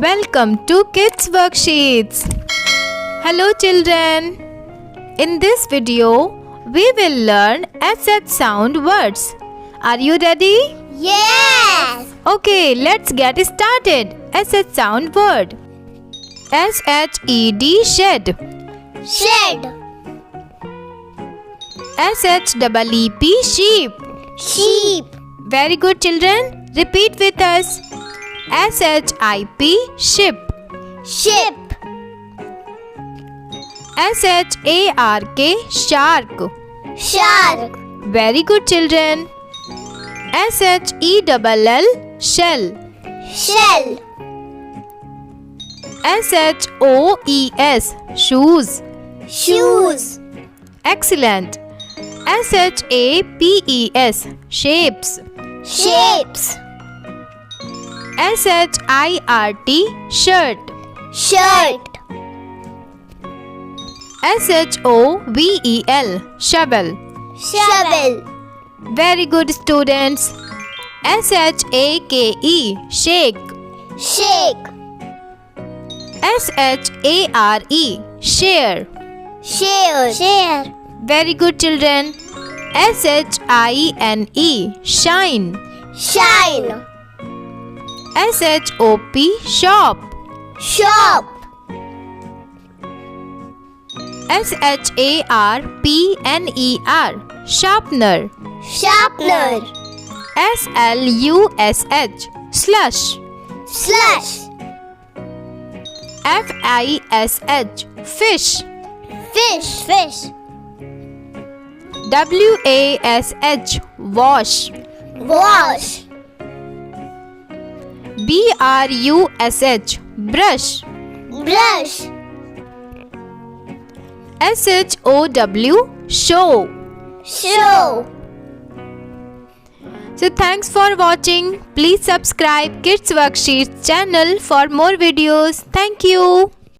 Welcome to Kids Worksheets. Hello children. In this video, we will learn SH sound words. Are you ready? Yes! Okay, let's get started. SH sound word. SHED shed. Shed. SHEEP sheep. Sheep. Very good children. Repeat with us. SHIP ship. Ship. SHARK shark. Shark. Very good children. SHELL shell. Shell. SHOES shoes. Shoes. Excellent. SHAPES shapes. Shapes. SHIRT shirt. Shirt. SHOVEL shovel. Shovel. Very good students. SHAKE shake. Shake. SHARE share. Share. Share. Very good children. SHINE shine. Shine. SHOP shop. Shop. SHARPNER sharpener. Sharpener. SLUSH slush. Slush. FISH fish. Fish. Fish. WASH wash. Wash. BRUSH brush. Brush. SHOW show. Show. So thanks for watching. Please subscribe Kids Worksheets channel for more videos. Thank you.